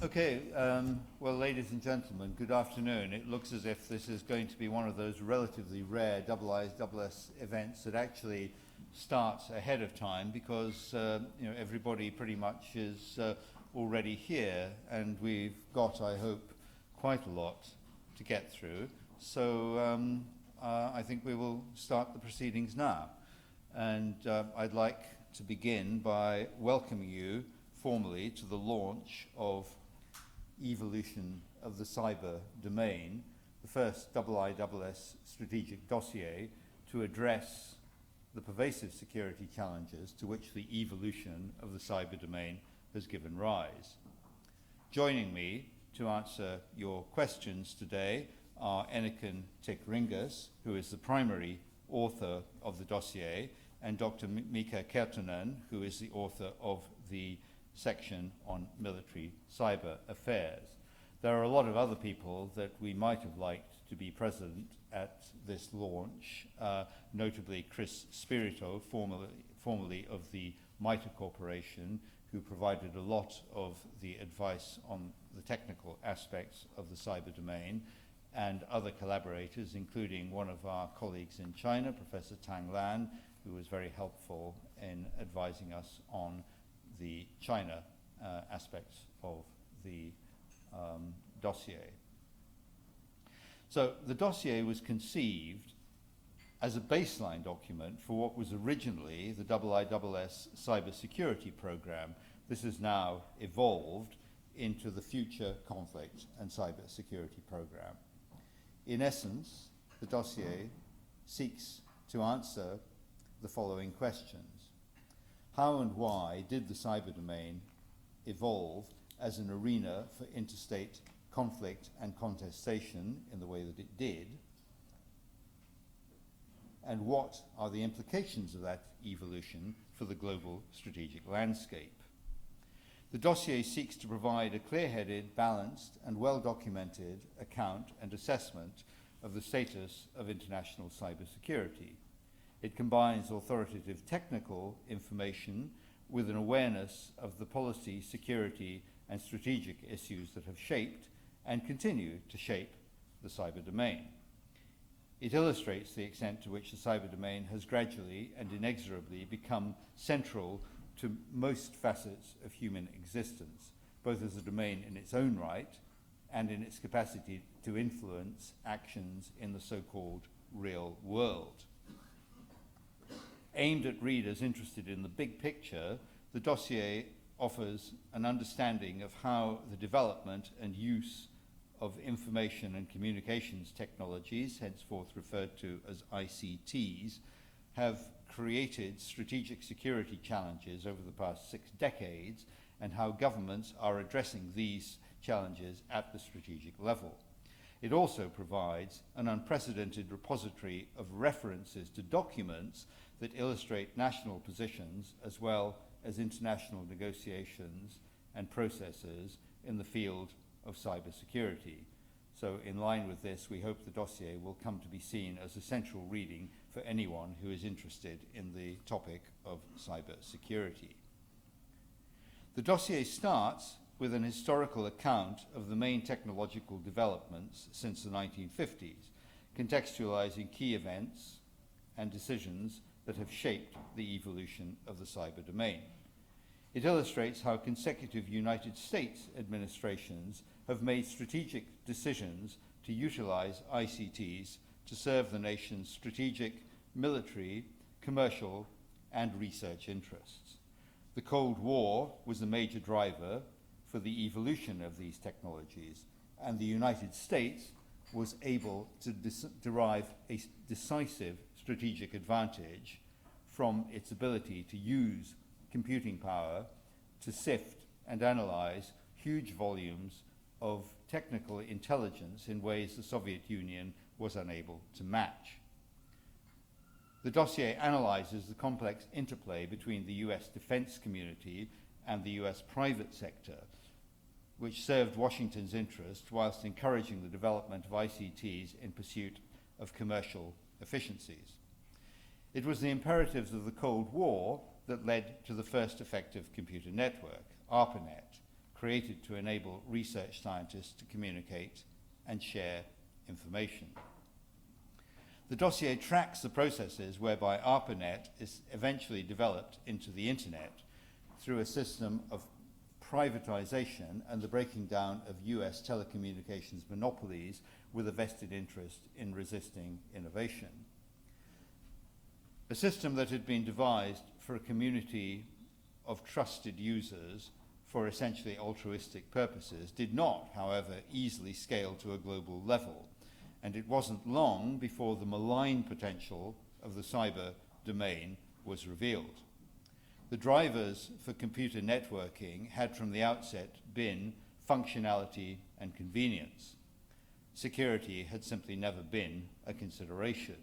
Okay, well, ladies and gentlemen, good afternoon. It looks as if this is going to be one of those relatively rare double I's, double S events that actually starts ahead of time because everybody pretty much is already here, and we've got, I hope, quite a lot to get through. So I think we will start the proceedings now. And I'd like to begin by welcoming you formally to the launch of Evolution of the Cyber Domain, the first IISS strategic dossier to address the pervasive security challenges to which the evolution of the cyber domain has given rise. Joining me to answer your questions today are Eniken Tikringas, who is the primary author of the dossier, and Dr. Mika Kertonen, who is the author of the section on military cyber affairs. There are a lot of other people that we might have liked to be present at this launch, notably Chris Spirito, formerly of the MITRE Corporation, who provided a lot of the advice on the technical aspects of the cyber domain, and other collaborators, including one of our colleagues in China, Professor Tang Lan, who was very helpful in advising us on the China aspects of the dossier. So the dossier was conceived as a baseline document for what was originally the IISS Cybersecurity program. This has now evolved into the Future Conflict and Cybersecurity program. In essence, the dossier seeks to answer the following questions. How and why did the cyber domain evolve as an arena for interstate conflict and contestation in the way that it did? And what are the implications of that evolution for the global strategic landscape? The dossier seeks to provide a clear-headed, balanced, and well-documented account and assessment of the status of international cybersecurity. It combines authoritative technical information with an awareness of the policy, security, and strategic issues that have shaped and continue to shape the cyber domain. It illustrates the extent to which the cyber domain has gradually and inexorably become central to most facets of human existence, both as a domain in its own right and in its capacity to influence actions in the so-called real world. Aimed at readers interested in the big picture, the dossier offers an understanding of how the development and use of information and communications technologies, henceforth referred to as ICTs, have created strategic security challenges over the past 6 decades, and how governments are addressing these challenges at the strategic level. It also provides an unprecedented repository of references to documents that illustrate national positions as well as international negotiations and processes in the field of cybersecurity. So in line with this, we hope the dossier will come to be seen as essential reading for anyone who is interested in the topic of cybersecurity. The dossier starts with an historical account of the main technological developments since the 1950s, contextualizing key events and decisions that have shaped the evolution of the cyber domain. It illustrates how consecutive United States administrations have made strategic decisions to utilize ICTs to serve the nation's strategic, military, commercial, and research interests. The Cold War was a major driver for the evolution of these technologies, and the United States was able to derive a decisive strategic advantage from its ability to use computing power to sift and analyze huge volumes of technical intelligence in ways the Soviet Union was unable to match. The dossier analyzes the complex interplay between the US defense community and the US private sector, which served Washington's interest whilst encouraging the development of ICTs in pursuit of commercial efficiencies. It was the imperatives of the Cold War that led to the first effective computer network, ARPANET, created to enable research scientists to communicate and share information. The dossier tracks the processes whereby ARPANET is eventually developed into the internet through a system of privatization and the breaking down of US telecommunications monopolies with a vested interest in resisting innovation. A system that had been devised for a community of trusted users for essentially altruistic purposes did not, however, easily scale to a global level, and it wasn't long before the malign potential of the cyber domain was revealed. The drivers for computer networking had from the outset been functionality and convenience. Security had simply never been a consideration.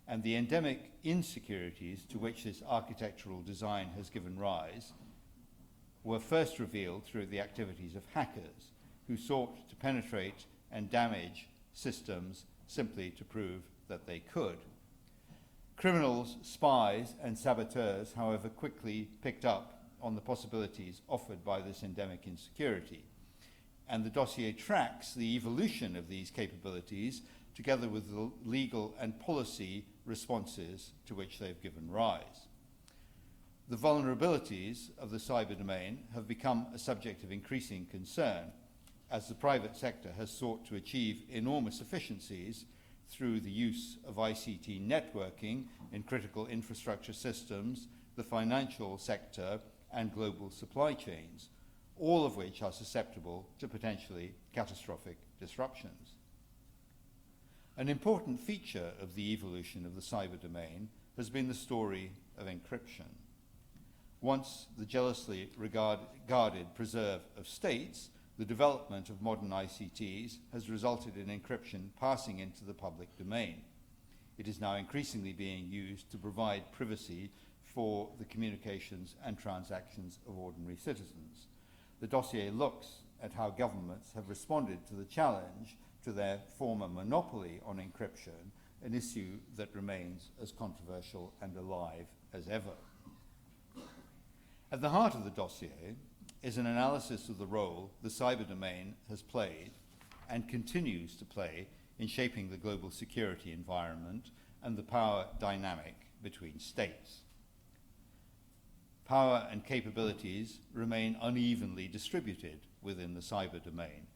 And the endemic insecurities to which this architectural design has given rise were first revealed through the activities of hackers who sought to penetrate and damage systems simply to prove that they could. Criminals, spies, and saboteurs, however, quickly picked up on the possibilities offered by this endemic insecurity. And the dossier tracks the evolution of these capabilities together with the legal and policy responses to which they've given rise. The vulnerabilities of the cyber domain have become a subject of increasing concern as the private sector has sought to achieve enormous efficiencies through the use of ICT networking in critical infrastructure systems, the financial sector, and global supply chains, all of which are susceptible to potentially catastrophic disruptions. An important feature of the evolution of the cyber domain has been the story of encryption. Once the jealously guarded preserve of states, the development of modern ICTs has resulted in encryption passing into the public domain. It is now increasingly being used to provide privacy for the communications and transactions of ordinary citizens. The dossier looks at how governments have responded to the challenge to their former monopoly on encryption, an issue that remains as controversial and alive as ever. At the heart of the dossier is an analysis of the role the cyber domain has played and continues to play in shaping the global security environment and the power dynamic between states. Power and capabilities remain unevenly distributed within the cyber domain,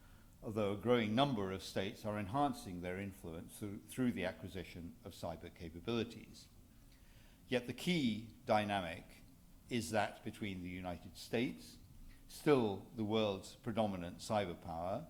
although a growing number of states are enhancing their influence through the acquisition of cyber capabilities. Yet the key dynamic is that between the United States, still the world's predominant cyber power,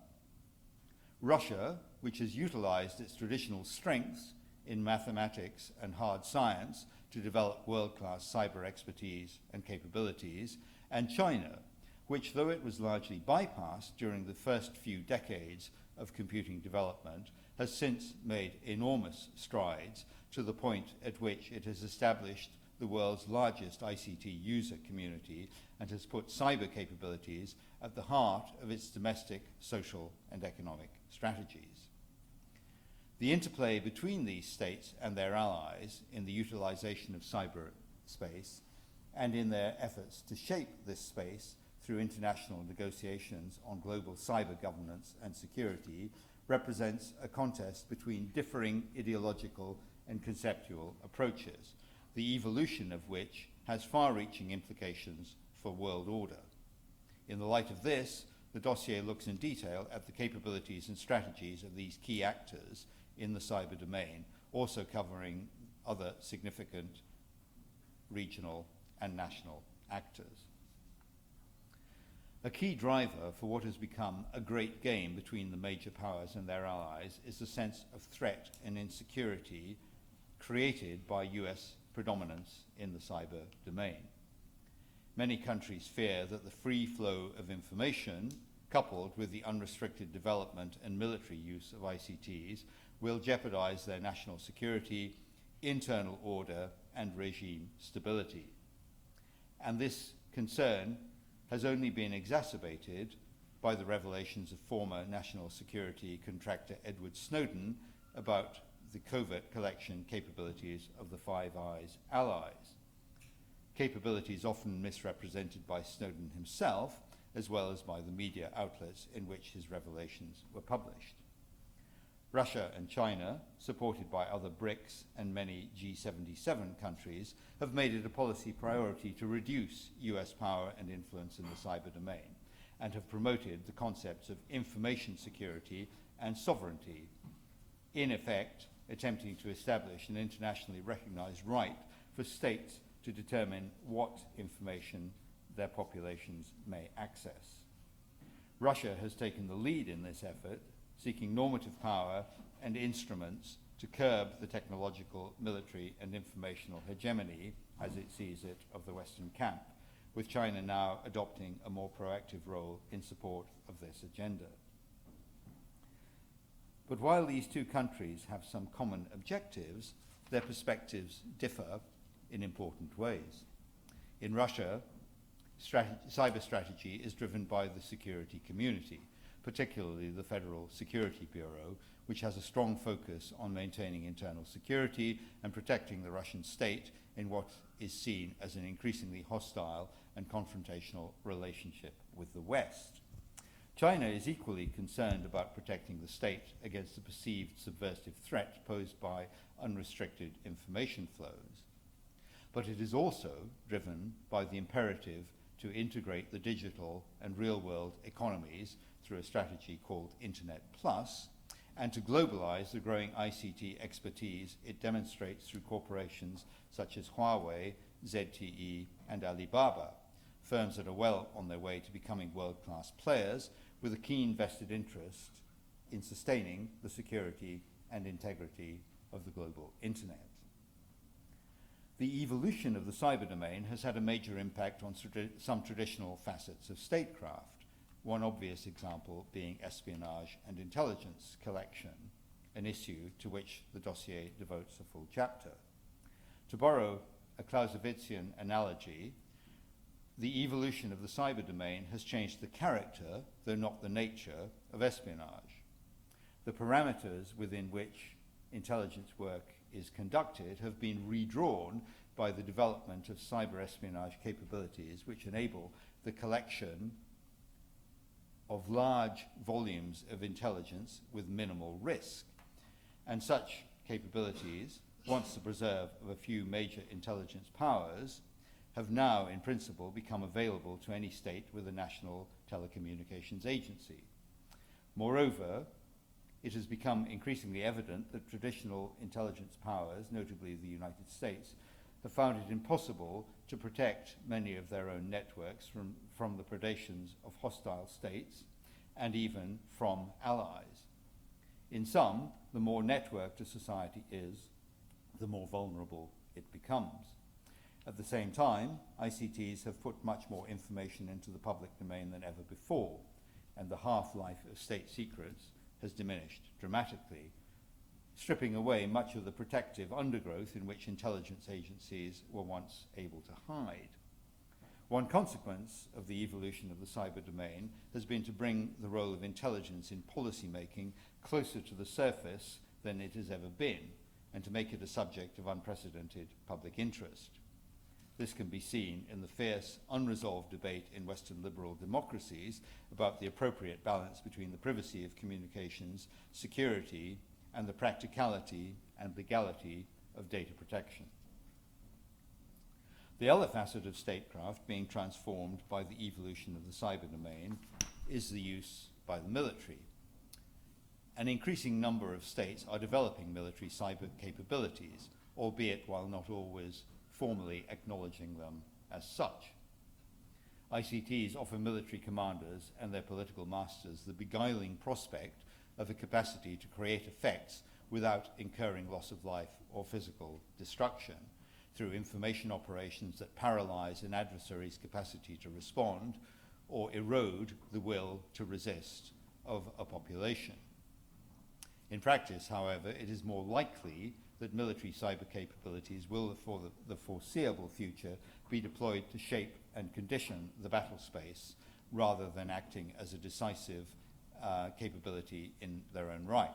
Russia, which has utilized its traditional strengths in mathematics and hard science to develop world-class cyber expertise and capabilities, and China, which, though it was largely bypassed during the first few decades of computing development, has since made enormous strides to the point at which it has established the world's largest ICT user community and has put cyber capabilities at the heart of its domestic, social, and economic strategies. The interplay between these states and their allies in the utilization of cyberspace and in their efforts to shape this space through international negotiations on global cyber governance and security represents a contest between differing ideological and conceptual approaches, the evolution of which has far-reaching implications for world order. In the light of this, the dossier looks in detail at the capabilities and strategies of these key actors in the cyber domain, also covering other significant regional and national actors. A key driver for what has become a great game between the major powers and their allies is the sense of threat and insecurity created by US predominance in the cyber domain. Many countries fear that the free flow of information, coupled with the unrestricted development and military use of ICTs, will jeopardize their national security, internal order, and regime stability. And this concern has only been exacerbated by the revelations of former national security contractor Edward Snowden about the covert collection capabilities of the Five Eyes allies. Capabilities often misrepresented by Snowden himself as well as by the media outlets in which his revelations were published. Russia and China, supported by other BRICS and many G77 countries, have made it a policy priority to reduce US power and influence in the cyber domain, and have promoted the concepts of information security and sovereignty, in effect attempting to establish an internationally recognized right for states to determine what information their populations may access. Russia has taken the lead in this effort, seeking normative power and instruments to curb the technological, military, and informational hegemony, as it sees it, of the Western camp, with China now adopting a more proactive role in support of this agenda. But while these two countries have some common objectives, their perspectives differ in important ways. In Russia, cyber strategy is driven by the security community, particularly the Federal Security Bureau, which has a strong focus on maintaining internal security and protecting the Russian state in what is seen as an increasingly hostile and confrontational relationship with the West. China is equally concerned about protecting the state against the perceived subversive threat posed by unrestricted information flows. But it is also driven by the imperative to integrate the digital and real-world economies through a strategy called Internet Plus, and to globalize the growing ICT expertise it demonstrates through corporations such as Huawei, ZTE, and Alibaba, firms that are well on their way to becoming world-class players with a keen vested interest in sustaining the security and integrity of the global internet. The evolution of the cyber domain has had a major impact on some traditional facets of statecraft, one obvious example being espionage and intelligence collection, an issue to which the dossier devotes a full chapter. To borrow a Clausewitzian analogy, the evolution of the cyber domain has changed the character, though not the nature, of espionage. The parameters within which intelligence work is conducted have been redrawn by the development of cyber espionage capabilities which enable the collection of large volumes of intelligence with minimal risk. And such capabilities, once the preserve of a few major intelligence powers, have now, in principle, become available to any state with a national telecommunications agency. Moreover, it has become increasingly evident that traditional intelligence powers, notably the United States, have found it impossible to protect many of their own networks from the predations of hostile states and even from allies. In sum, the more networked a society is, the more vulnerable it becomes. At the same time, ICTs have put much more information into the public domain than ever before, and the half-life of state secrets has diminished dramatically, stripping away much of the protective undergrowth in which intelligence agencies were once able to hide. One consequence of the evolution of the cyber domain has been to bring the role of intelligence in policy making closer to the surface than it has ever been, and to make it a subject of unprecedented public interest. This can be seen in the fierce, unresolved debate in Western liberal democracies about the appropriate balance between the privacy of communications, security, and the practicality and legality of data protection. The other facet of statecraft being transformed by the evolution of the cyber domain is the use by the military. An increasing number of states are developing military cyber capabilities, albeit while not always formally acknowledging them as such. ICTs offer military commanders and their political masters the beguiling prospect of a capacity to create effects without incurring loss of life or physical destruction through information operations that paralyze an adversary's capacity to respond or erode the will to resist of a population. In practice, however, it is more likely that military cyber capabilities will, for the foreseeable future, be deployed to shape and condition the battle space rather than acting as a decisive capability in their own right.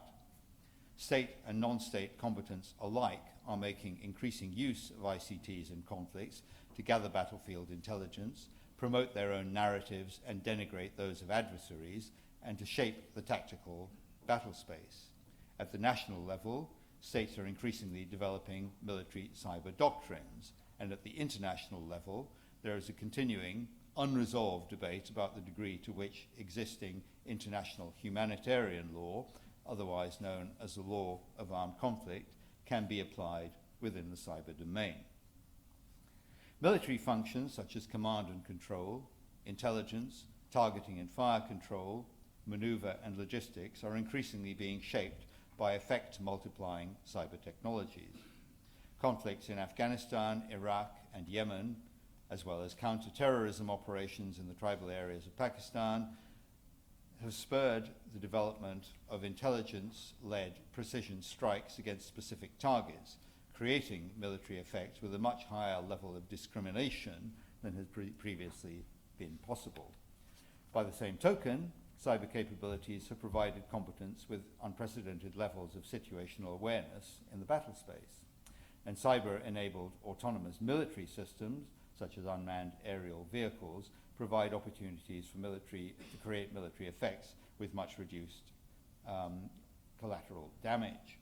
State and non-state combatants alike are making increasing use of ICTs in conflicts to gather battlefield intelligence, promote their own narratives and denigrate those of adversaries, and to shape the tactical battle space. At the national level, states are increasingly developing military cyber doctrines, and at the international level, there is a continuing, unresolved debate about the degree to which existing international humanitarian law, otherwise known as the law of armed conflict, can be applied within the cyber domain. Military functions such as command and control, intelligence, targeting and fire control, maneuver and logistics are increasingly being shaped by effect-multiplying cyber technologies. Conflicts in Afghanistan, Iraq, and Yemen, as well as counter-terrorism operations in the tribal areas of Pakistan, have spurred the development of intelligence-led precision strikes against specific targets, creating military effects with a much higher level of discrimination than has previously been possible. By the same token, cyber capabilities have provided competence with unprecedented levels of situational awareness in the battle space. And cyber-enabled autonomous military systems, such as unmanned aerial vehicles, provide opportunities for military to create military effects with much reduced collateral damage.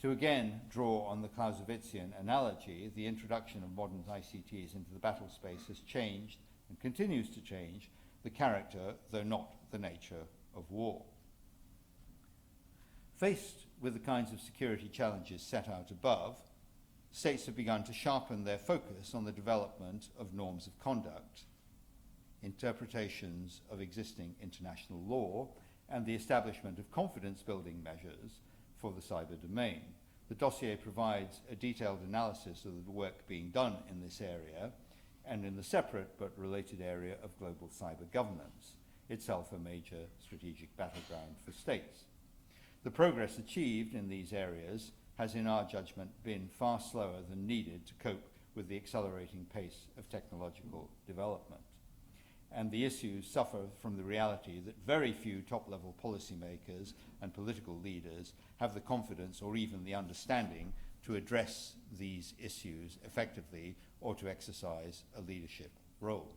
To again draw on the Clausewitzian analogy, the introduction of modern ICTs into the battle space has changed and continues to change the character, though not the nature, of war. Faced with the kinds of security challenges set out above, states have begun to sharpen their focus on the development of norms of conduct, interpretations of existing international law, and the establishment of confidence-building measures for the cyber domain. The dossier provides a detailed analysis of the work being done in this area and in the separate but related area of global cyber governance, itself a major strategic battleground for states. The progress achieved in these areas has, in our judgment, been far slower than needed to cope with the accelerating pace of technological development. And the issues suffer from the reality that very few top-level policymakers and political leaders have the confidence or even the understanding to address these issues effectively or to exercise a leadership role.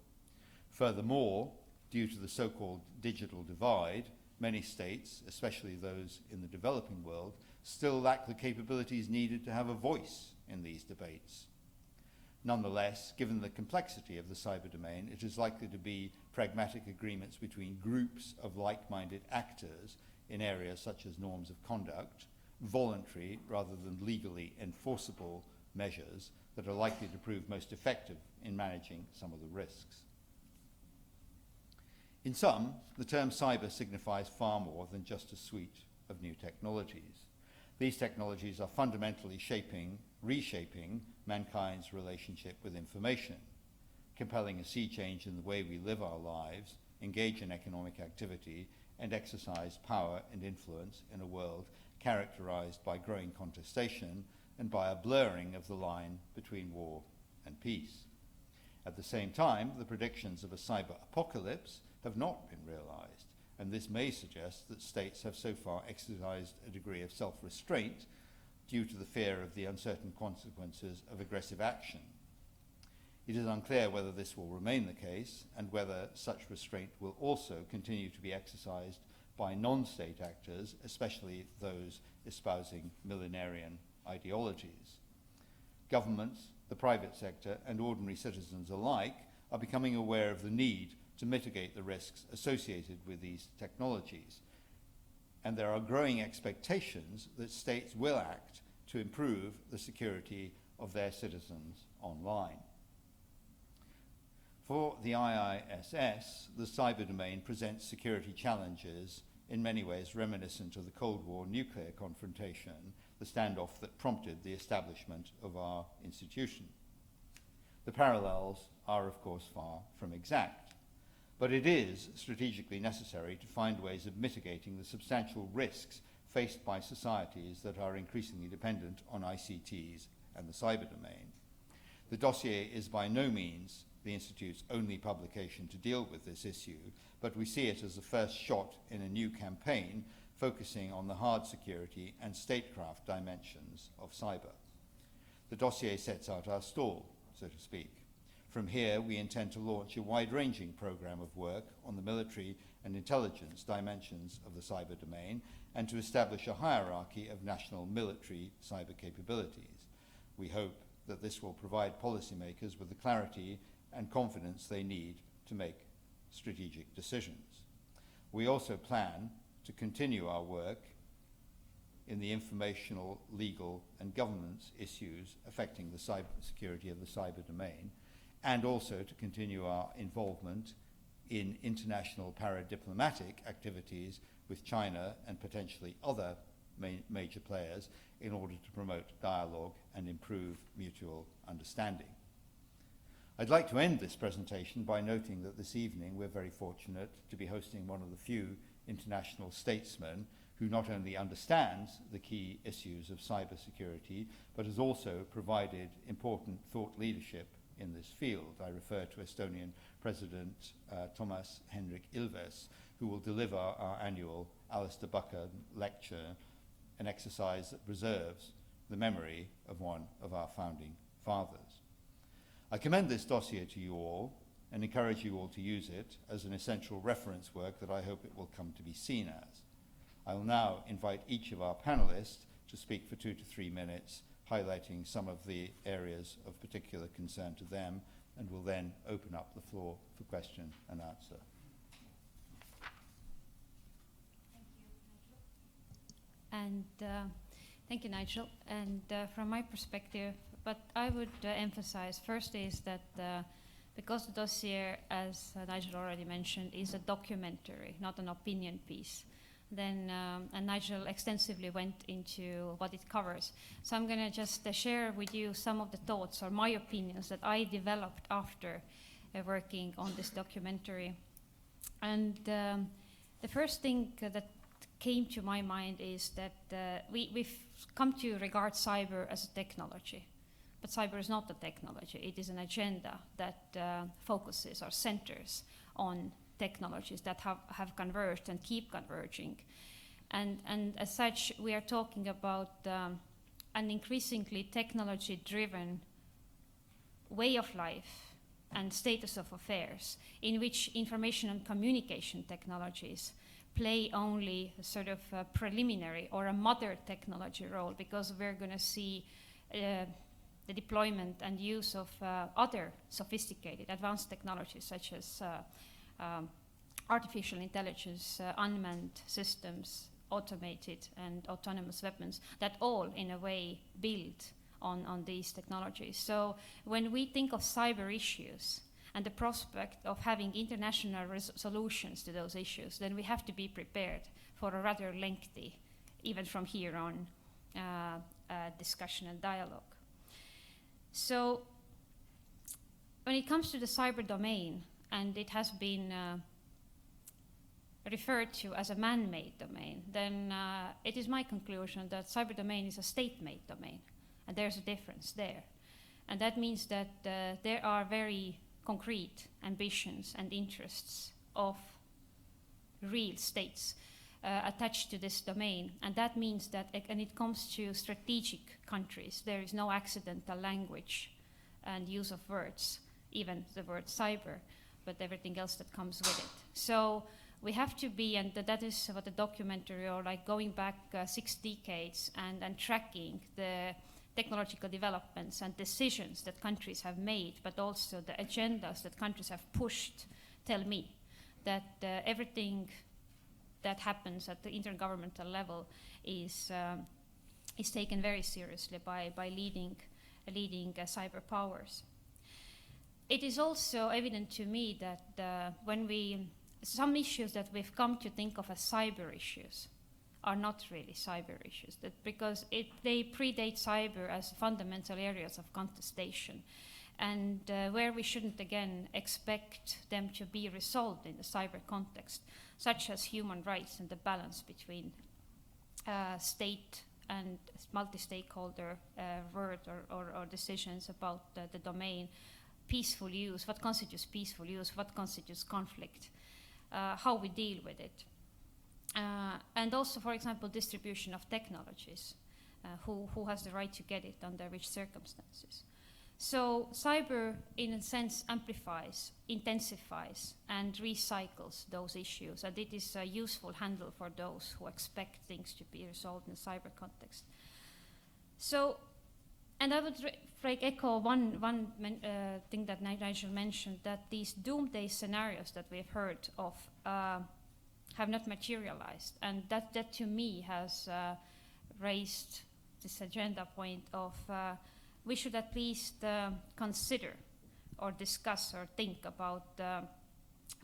Furthermore, due to the so-called digital divide, many states, especially those in the developing world, still lack the capabilities needed to have a voice in these debates. Nonetheless, given the complexity of the cyber domain, it is likely to be pragmatic agreements between groups of like-minded actors in areas such as norms of conduct, voluntary rather than legally enforceable measures that are likely to prove most effective in managing some of the risks. In sum, the term cyber signifies far more than just a suite of new technologies. These technologies are fundamentally reshaping mankind's relationship with information, compelling a sea change in the way we live our lives, engage in economic activity, and exercise power and influence in a world characterized by growing contestation and by a blurring of the line between war and peace. At the same time, the predictions of a cyber apocalypse have not been realized, and this may suggest that states have so far exercised a degree of self-restraint due to the fear of the uncertain consequences of aggressive action. It is unclear whether this will remain the case and whether such restraint will also continue to be exercised by non-state actors, especially those espousing millenarian ideologies. Governments, the private sector, and ordinary citizens alike are becoming aware of the need to mitigate the risks associated with these technologies. And there are growing expectations that states will act to improve the security of their citizens online. For the IISS, the cyber domain presents security challenges in many ways reminiscent of the Cold War nuclear confrontation, the standoff that prompted the establishment of our institution. The parallels are, of course, far from exact, but it is strategically necessary to find ways of mitigating the substantial risks faced by societies that are increasingly dependent on ICTs and the cyber domain. The dossier is by no means the Institute's only publication to deal with this issue, but we see it as the first shot in a new campaign focusing on the hard security and statecraft dimensions of cyber. The dossier sets out our stall, so to speak. From here, we intend to launch a wide-ranging program of work on the military and intelligence dimensions of the cyber domain, and to establish a hierarchy of national military cyber capabilities. We hope that this will provide policymakers with the clarity and confidence they need to make strategic decisions. We also plan to continue our work in the informational, legal, and governance issues affecting the cybersecurity of the cyber domain, and also to continue our involvement in international paradiplomatic activities with China and potentially other major players in order to promote dialogue and improve mutual understanding. I'd like to end this presentation by noting that this evening we're very fortunate to be hosting one of the few international statesmen who not only understands the key issues of cybersecurity, but has also provided important thought leadership in this field. I refer to Estonian President Toomas Hendrik Ilves, who will deliver our annual Alistair Buchan lecture, an exercise that preserves the memory of one of our founding fathers. I commend this dossier to you all and encourage you all to use it as an essential reference work that I hope it will come to be seen as. I will now invite each of our panelists to speak for 2 to 3 minutes, highlighting some of the areas of particular concern to them, and will then open up the floor for question and answer. Thank you, Nigel. And from my perspective, what I would emphasize first is that because the dossier, as Nigel already mentioned, is a documentary, not an opinion piece, then and Nigel extensively went into what it covers. So I'm going to just share with you some of the thoughts or my opinions that I developed after working on this documentary. And the first thing that came to my mind is that we've come to regard cyber as a technology. But cyber is not a technology. It is an agenda that focuses or centers on technologies that have converged and keep converging. And as such, we are talking about an increasingly technology-driven way of life and status of affairs in which information and communication technologies play only a sort of a preliminary or a mother technology role, because we're going to see the deployment and use of other sophisticated advanced technologies such as artificial intelligence, unmanned systems, automated and autonomous weapons that all in a way build on these technologies. So when we think of cyber issues and the prospect of having international solutions to those issues, then we have to be prepared for a rather lengthy, even from here on, discussion and dialogue. So when it comes to the cyber domain, and it has been referred to as a man-made domain, then it is my conclusion that cyber domain is a state-made domain, and there's a difference there. And that means that there are very concrete ambitions and interests of real states attached to this domain, and that means that when it comes to strategic countries, there is no accidental language and use of words, even the word cyber, but everything else that comes with it. So we have to be, and that is what the documentary, or like going back 6 decades and tracking the technological developments and decisions that countries have made, but also the agendas that countries have pushed, tell me that everything that happens at the intergovernmental level is taken very seriously by leading cyber powers. It is also evident to me that some issues that we've come to think of as cyber issues are not really cyber issues, that because they predate cyber as fundamental areas of contestation, and where we shouldn't again expect them to be resolved in the cyber context, such as human rights and the balance between state and multi-stakeholder word or decisions about the domain, peaceful use, what constitutes peaceful use, what constitutes conflict, how we deal with it. And also, for example, distribution of technologies, who has the right to get it under which circumstances. So cyber, in a sense, amplifies, intensifies, and recycles those issues, and it is a useful handle for those who expect things to be resolved in a cyber context. So, and I would echo one thing that Nigel mentioned, that these doomsday scenarios that we've heard of have not materialized, and that to me has raised this agenda point of we should at least consider or discuss or think about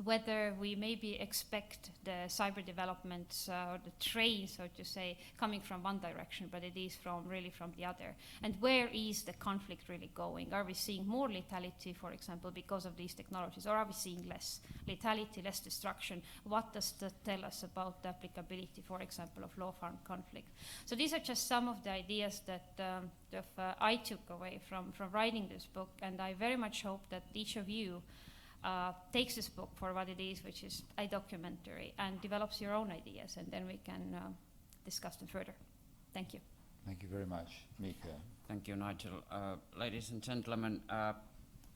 whether we maybe expect the cyber developments or the train, so to say, coming from one direction, but it is really from the other. And where is the conflict really going? Are we seeing more lethality, for example, because of these technologies, or are we seeing less lethality, less destruction? What does that tell us about the applicability, for example, of low-farm conflict? So these are just some of the ideas that I took away from writing this book, and I very much hope that each of you takes this book for what it is, which is a documentary, and develops your own ideas, and then we can discuss them further. Thank you. Thank you very much. Mika. Thank you, Nigel. Ladies and gentlemen,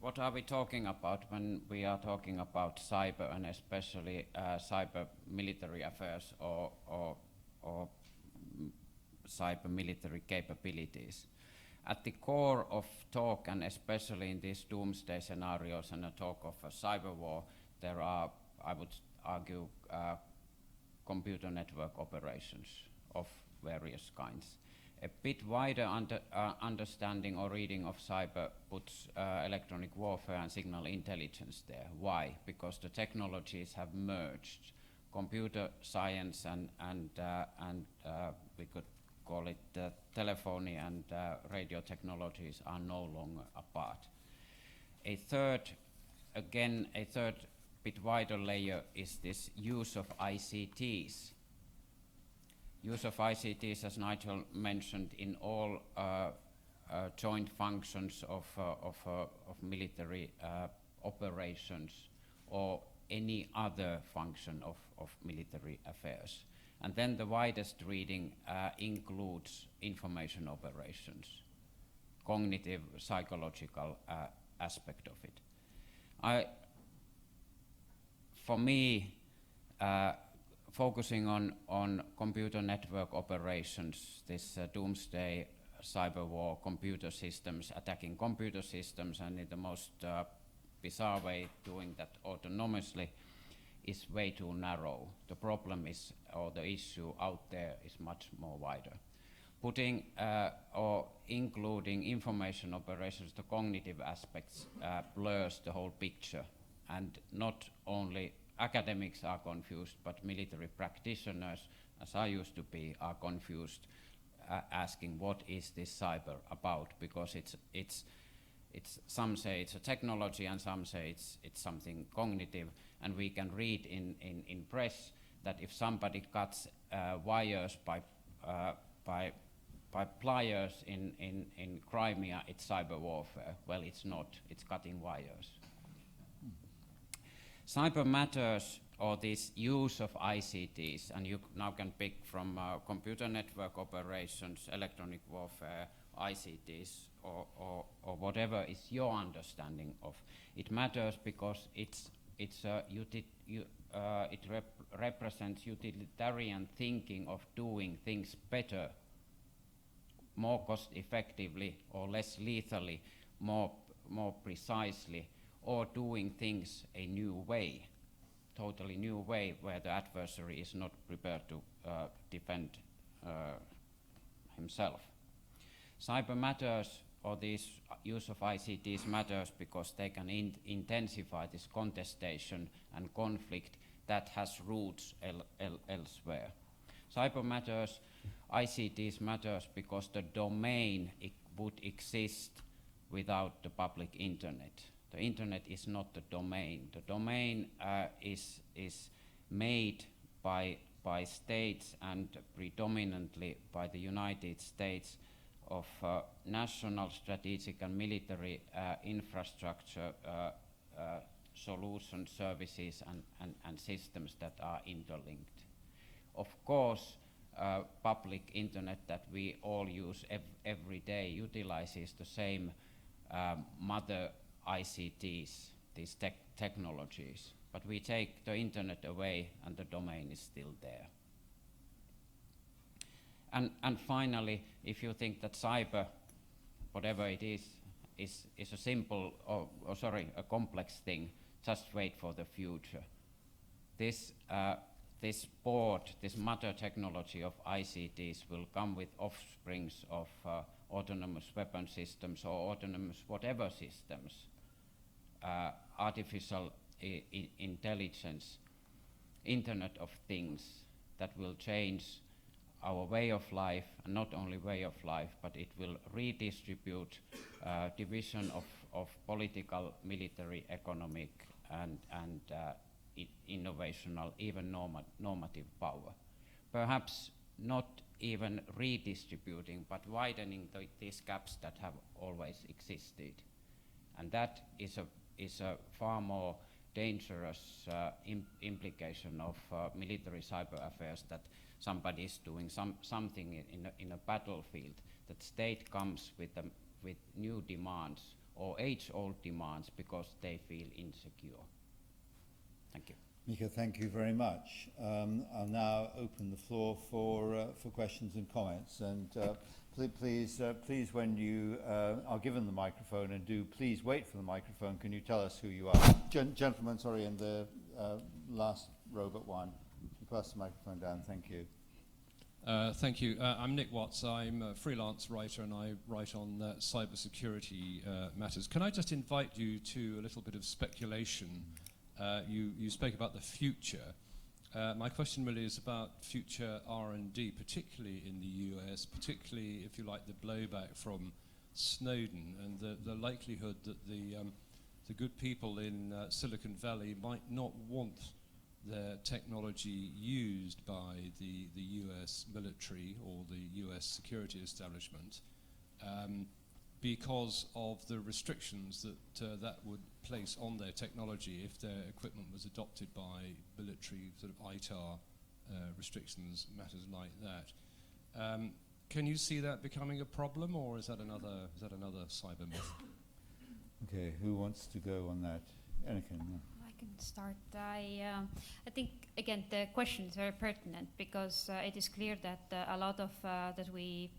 what are we talking about when we are talking about cyber, and especially cyber military affairs or cyber military capabilities? At the core of talk, and especially in these doomsday scenarios and a talk of a cyber war, there are, I would argue, computer network operations of various kinds. A bit wider understanding or reading of cyber puts electronic warfare and signal intelligence there. Why? Because the technologies have merged. Computer science and we could call it telephony and radio technologies are no longer apart. A third bit wider layer is this use of ICTs. Use of ICTs, as Nigel mentioned, in all joint functions of military operations or any other function of military affairs. And then the widest reading includes information operations, cognitive, psychological aspect of it. For me, focusing on computer network operations, this doomsday cyber war, computer systems, attacking computer systems, and in the most bizarre way doing that autonomously, is way too narrow. The problem is, or the issue out there is much more wider. Putting or including information operations, the cognitive aspects blurs the whole picture, and not only academics are confused, but military practitioners, as I used to be, are confused, asking what is this cyber about, because it's some say it's a technology and some say it's something cognitive. And we can read in press that if somebody cuts wires by pliers in Crimea, it's cyber warfare. Well, it's not. It's cutting wires. Cyber matters, or this use of ICTs, and you now can pick from computer network operations, electronic warfare, ICTs, or whatever is your understanding of. It matters because it represents utilitarian thinking of doing things better, more cost effectively or less lethally, more precisely, or doing things a new way, totally new way, where the adversary is not prepared to defend himself. Cyber matters, or this use of ICTs matters because they can intensify this contestation and conflict that has roots elsewhere. Cyber matters, ICTs matters because the domain would exist without the public internet. The internet is not the domain. The domain is made by states, and predominantly by the United States, of national strategic and military infrastructure solution services and systems that are interlinked. Of course, public internet that we all use every day utilizes the same mother ICTs, these technologies. But we take the internet away and the domain is still there. And finally, if you think that cyber, whatever it is a simple, a complex thing, just wait for the future. This mother technology of ICTs will come with offsprings of autonomous weapon systems or autonomous whatever systems, artificial intelligence, Internet of Things that will change our way of life, and not only way of life, but it will redistribute division of political, military, economic, and innovational, even normative power. Perhaps not even redistributing, but widening these gaps that have always existed. And that is a far more dangerous implication of military cyber affairs, that somebody is doing something in a battlefield, that state comes with new demands or age-old demands because they feel insecure. Thank you. Mika, thank you very much. I'll now open the floor for questions and comments. And please, when you are given the microphone, and please wait for the microphone, can you tell us who you are? Gentleman, sorry, in the last row but one. You pass the microphone down, thank you. Thank you. I'm Nick Watts. I'm a freelance writer and I write on cybersecurity matters. Can I just invite you to a little bit of speculation? You spoke about the future. My question really is about future R&D, particularly in the US, particularly, if you like, the blowback from Snowden and the likelihood that the good people in Silicon Valley might not want their technology used by the US military or the US security establishment because of the restrictions that would place on their technology if their equipment was adopted by military sort of ITAR restrictions, matters like that. Can you see that becoming a problem, or is that another cyber myth? Okay, who wants to go on that? Anakin. I can start. I think, again, the question is very pertinent because it is clear that a lot of that we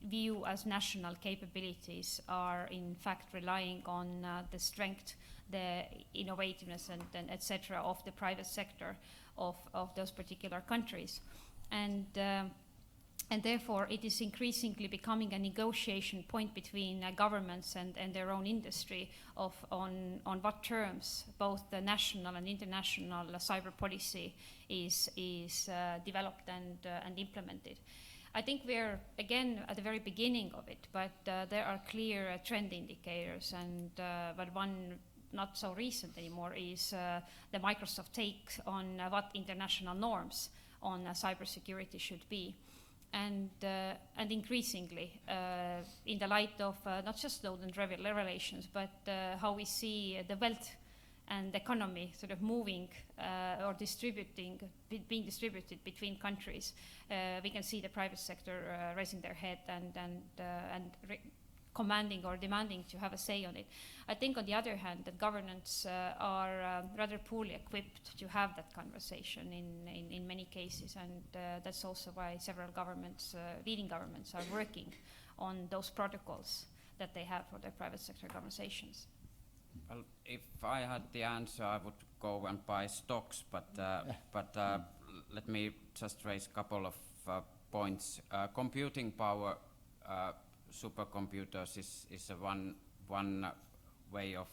view as national capabilities are in fact relying on the strength, the innovativeness, and etc. of the private sector of those particular countries. And therefore, it is increasingly becoming a negotiation point between governments and their own industry on what terms both the national and international cyber policy is developed and implemented. I think we're, again, at the very beginning of it, but there are clear trend indicators, but one not so recent anymore is the Microsoft take on what international norms on cybersecurity should be. And increasingly, in the light of not just Snowden revelations, but how we see the wealth and economy sort of moving or being distributed between countries, we can see the private sector raising their head and commanding or demanding to have a say on it. I think, on the other hand, that governments are rather poorly equipped to have that conversation in many cases, and that's also why several governments, leading governments, are working on those protocols that they have for their private sector conversations. Well, if I had the answer, I would go and buy stocks, but let me just raise a couple of points. Computing power, supercomputers is one way of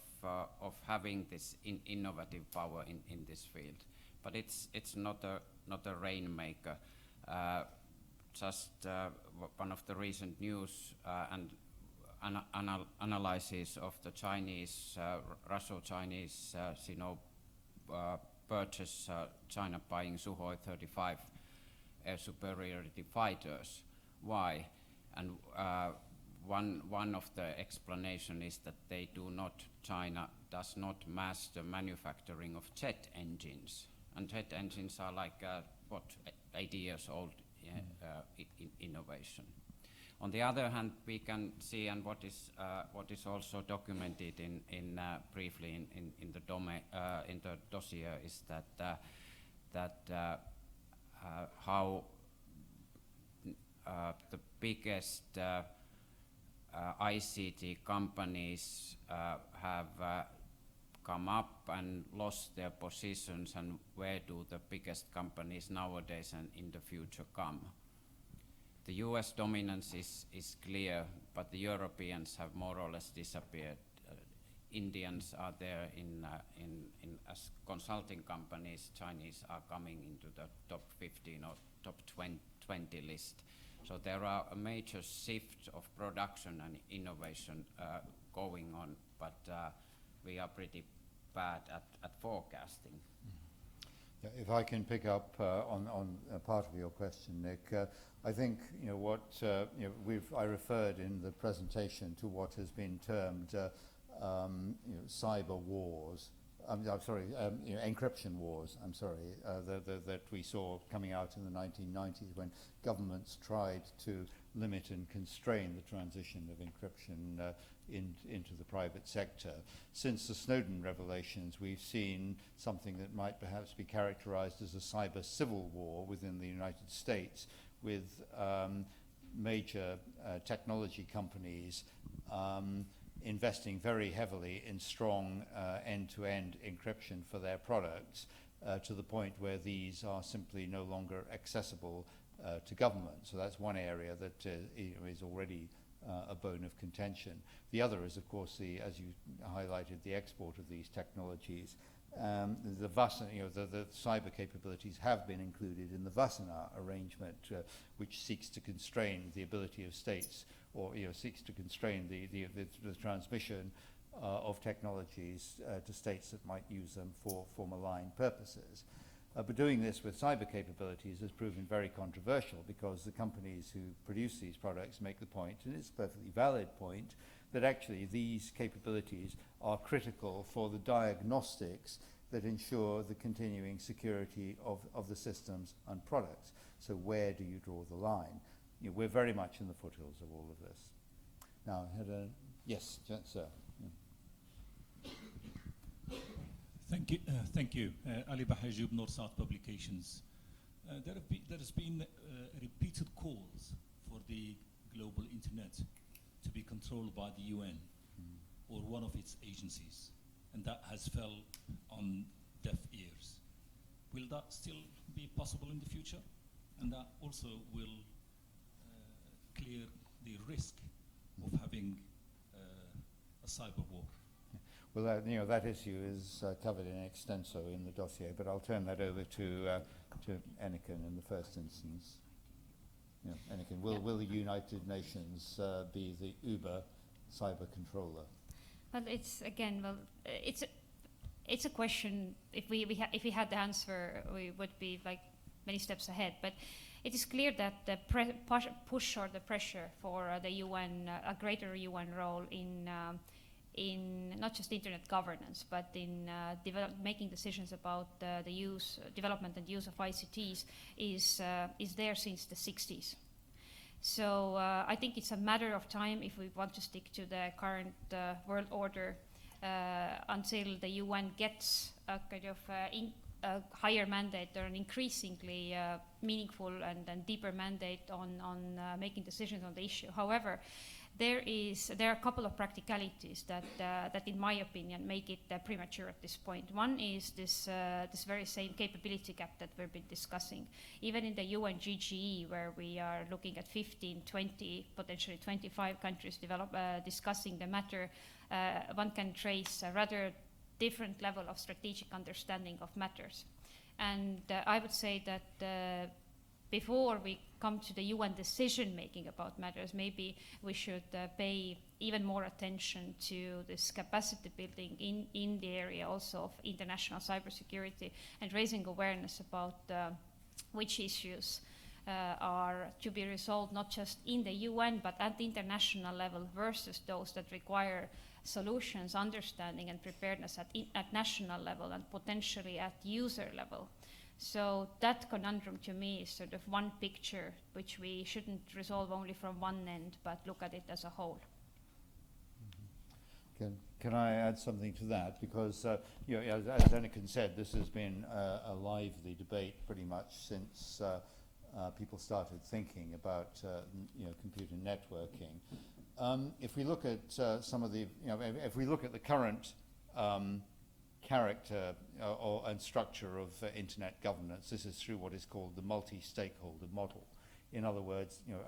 having this innovative power in this field, but it's not a rainmaker. Just one of the recent news and analysis of the Chinese, Russo-Chinese, purchase China buying Sukhoi 35 air superiority fighters. Why? And one of the explanation is that China does not master manufacturing of jet engines, and jet engines are like 8 years old innovation. On the other hand, we can see, and what is also documented in briefly in the dossier, is that how the biggest ICT companies have come up and lost their positions, and where do the biggest companies nowadays and in the future come? The US dominance is clear, but the Europeans have more or less disappeared. Indians are there in as consulting companies. Chinese are coming into the top 15 or top 20 list. So there are a major shift of production and innovation going on, but we are pretty bad at forecasting. Yeah, if I can pick up on part of your question, Nick, I think what I referred in the presentation to what has been termed cyber wars. I'm sorry, encryption wars. I'm sorry, that we saw coming out in the 1990s when governments tried to limit and constrain the transition of encryption into the private sector. Since the Snowden revelations, we've seen something that might perhaps be characterized as a cyber civil war within the United States, with major technology companies investing very heavily in strong end-to-end encryption for their products, to the point where these are simply no longer accessible to government. So that's one area that is already a bone of contention. The other is, of course, as you highlighted, the export of these technologies. The cyber capabilities have been included in the Wassenaar arrangement, which seeks to constrain the ability of states, or seeks to constrain the transmission of technologies to states that might use them for malign purposes. But doing this with cyber capabilities has proven very controversial, because the companies who produce these products make the point, and it's a perfectly valid point, that actually these capabilities are critical for the diagnostics that ensure the continuing security of the systems and products. So where do you draw the line? We're very much in the foothills of all of this. Now, I had a... Yes, sir. Thank you. Ali Bahajoub, North-South Publications. There has been repeated calls for the global internet to be controlled by the UN or one of its agencies, and that has fell on deaf ears. Will that still be possible in the future? And that also will clear the risk of having a cyber war. Well, that issue is covered in extenso in the dossier, but I'll turn that over to Eniken in the first instance. Eniken, will the United Nations be the Uber cyber controller? Well, it's a question. If we had the answer, we would be like many steps ahead. But it is clear that the push or the pressure for the UN, a greater UN role in not just internet governance, but in making decisions about the development and use of ICTs is there since the 60s. So I think it's a matter of time, if we want to stick to the current world order, until the UN gets a kind of a higher mandate or an increasingly meaningful and deeper mandate on making decisions on the issue. However, there are a couple of practicalities that in my opinion, make it premature at this point. One is this very same capability gap that we've been discussing. Even in the UN GGE, where we are looking at 15, 20, potentially 25 countries discussing the matter, one can trace a rather different level of strategic understanding of matters. And I would say that before we come to the UN decision making about matters, maybe we should pay even more attention to this capacity building in the area also of international cybersecurity, and raising awareness about which issues are to be resolved not just in the UN but at the international level, versus those that require solutions, understanding and preparedness at national level and potentially at user level. So that conundrum to me is sort of one picture which we shouldn't resolve only from one end, but look at it as a whole. Can I add something to that? Because you know, as Anniken said, this has been a lively debate pretty much since people started thinking about you know, computer networking. If we look at some of the, you know, if we look at the current character and structure of internet governance, this is through what is called the multi-stakeholder model. In other words, you know,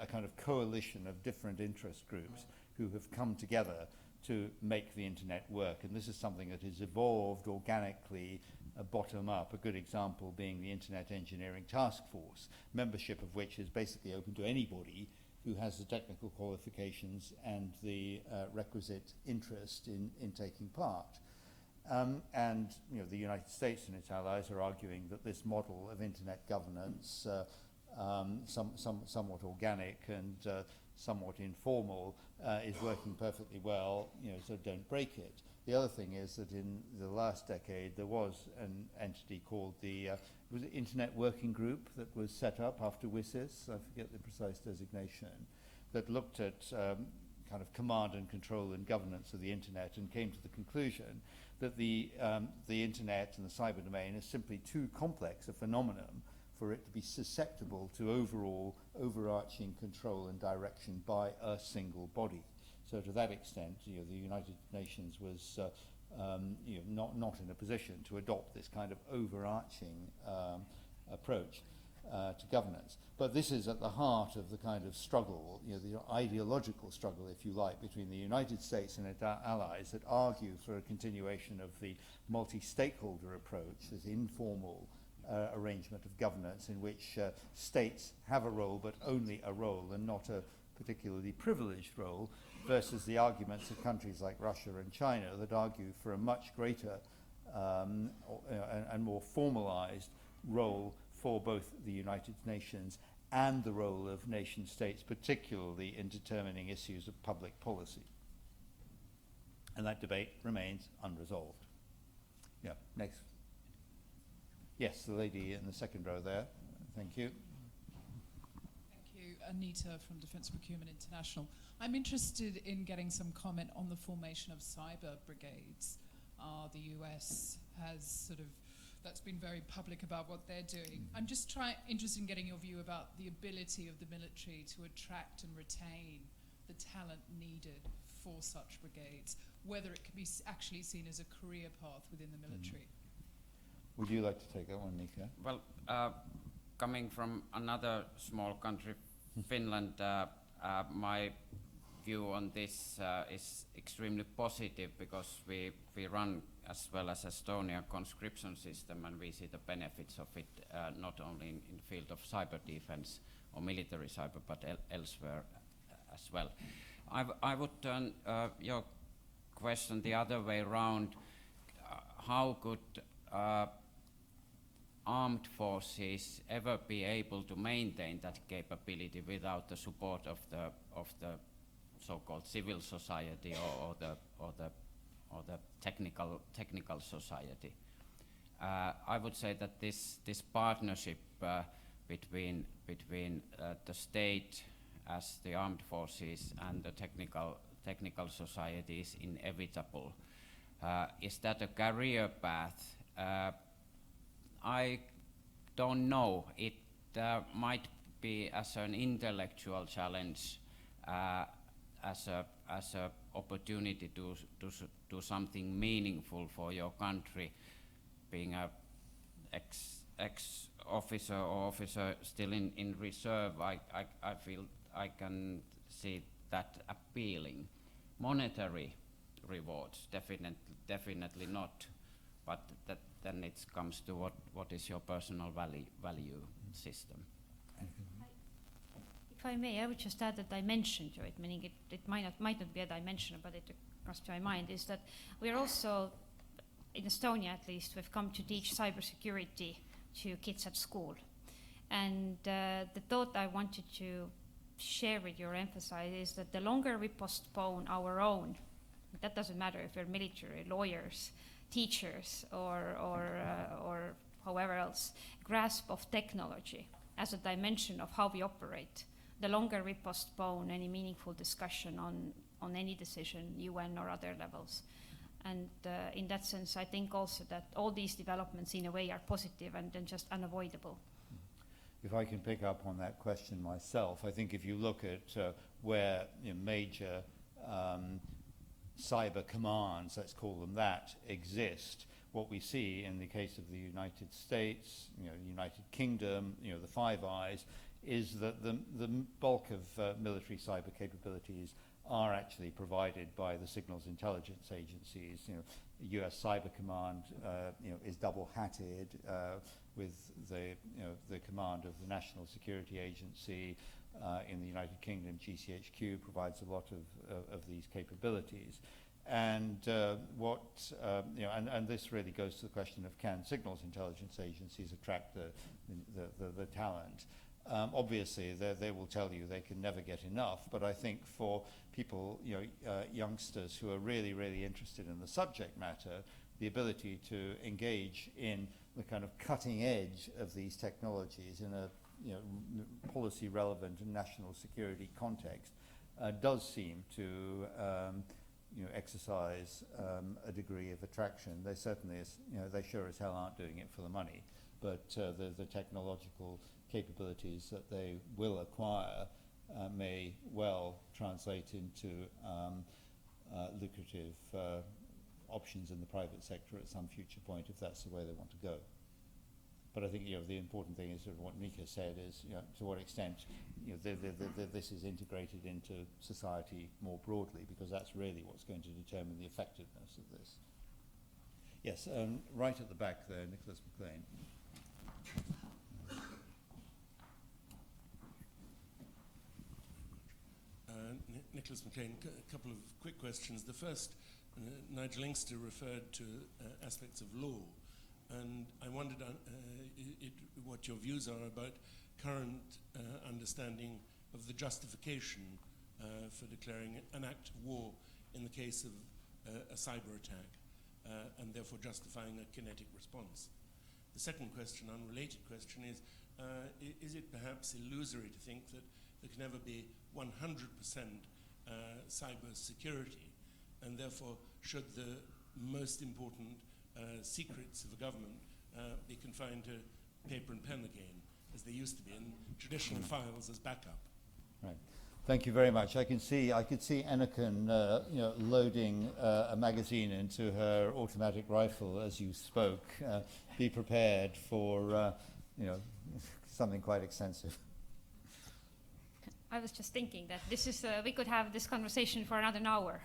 a kind of coalition of different interest groups who have come together to make the internet work. And this is something that has evolved organically, bottom up. A good example being the Internet Engineering Task Force, membership of which is basically open to anybody who has the technical qualifications and the requisite interest in taking part. And you know, the United States and its allies are arguing that this model of internet governance, somewhat organic and somewhat informal, is working perfectly well, you know, so don't break it. The other thing is that in the last decade there was an entity called the was it Internet Working Group that was set up after WSIS, I forget the precise designation, that looked at kind of command and control and governance of the internet and came to the conclusion that the internet and the cyber domain is simply too complex a phenomenon for it to be susceptible to overall overarching control and direction by a single body. So to that extent, you know, the United Nations was you know, not in a position to adopt this kind of overarching approach to governance. But this is at the heart of the kind of struggle, you know, the ideological struggle, if you like, between the United States and its allies that argue for a continuation of the multi-stakeholder approach, this informal arrangement of governance in which states have a role but only a role and not a particularly privileged role, versus the arguments of countries like Russia and China that argue for a much greater and more formalized role for both the United Nations and the role of nation states, particularly in determining issues of public policy. And that debate remains unresolved. Yeah, next. Yes, the lady in the second row there. Thank you. Thank you. Anita from Defence Procurement International. I'm interested in getting some comment on the formation of cyber brigades. The US has sort of, that's been very public about what they're doing. I'm just interested in getting your view about the ability of the military to attract and retain the talent needed for such brigades, whether it can be actually seen as a career path within the military. Would you like to take that one, Mika? Well, coming from another small country, Finland, my view on this is extremely positive because we run, as well as Estonia, conscription system, and we see the benefits of it not only in field of cyber defense or military cyber, but elsewhere as well. I would turn your question the other way around. How could armed forces ever be able to maintain that capability without the support of the so-called civil society or the technical society? I would say that this partnership between the state as the armed forces and the technical society is inevitable. Is that a career path? I don't know. It might be as an intellectual challenge, as a opportunity to do something meaningful for your country. Being a ex officer or officer still in reserve, I feel I can see that appealing. Monetary rewards, definitely not. But then it comes to what is your personal value system. If I may, I would just add a dimension to it, meaning it might not be a dimension, but it crossed my mind, is that we're also, in Estonia at least, we've come to teach cybersecurity to kids at school. And the thought I wanted to share with you or emphasize is that the longer we postpone our own, that doesn't matter if we're military, lawyers, teachers, or however else, grasp of technology as a dimension of how we operate, the longer we postpone any meaningful discussion on any decision, UN or other levels. And in that sense, I think also that all these developments in a way are positive and just unavoidable. If I can pick up on that question myself, I think if you look at where major cyber commands, let's call them that, exist, what we see in the case of the United States, the United Kingdom, the Five Eyes, is that the bulk of military cyber capabilities are actually provided by the signals intelligence agencies. U.S. Cyber Command, is double-hatted with the command of the National Security Agency. In the United Kingdom, GCHQ provides a lot of these capabilities. And and this really goes to the question of, can signals intelligence agencies attract the talent? Obviously, they will tell you they can never get enough, but I think for people, youngsters who are really, really interested in the subject matter, the ability to engage in the kind of cutting edge of these technologies in a policy relevant and national security context does seem to exercise a degree of attraction. They certainly, they sure as hell aren't doing it for the money, but the technological capabilities that they will acquire may well translate into lucrative options in the private sector at some future point, if that's the way they want to go. But I think the important thing is sort of what Mika said is to what extent this is integrated into society more broadly, because that's really what's going to determine the effectiveness of this. Yes, right at the back there, Nicholas McLean. Nicholas McLean, a couple of quick questions. The first, Nigel Inkster referred to aspects of law, and I wondered what your views are about current understanding of the justification for declaring an act of war in the case of a cyber attack, and therefore justifying a kinetic response. The second question, unrelated question, is it perhaps illusory to think that there can ever be 100% cyber security, and therefore should the most important secrets of a government be confined to paper and pen again, as they used to be, in traditional files as backup? Right. Thank you very much. I could see Anakin, loading a magazine into her automatic rifle as you spoke. Be prepared for, something quite extensive. I was just thinking that this is we could have this conversation for another hour.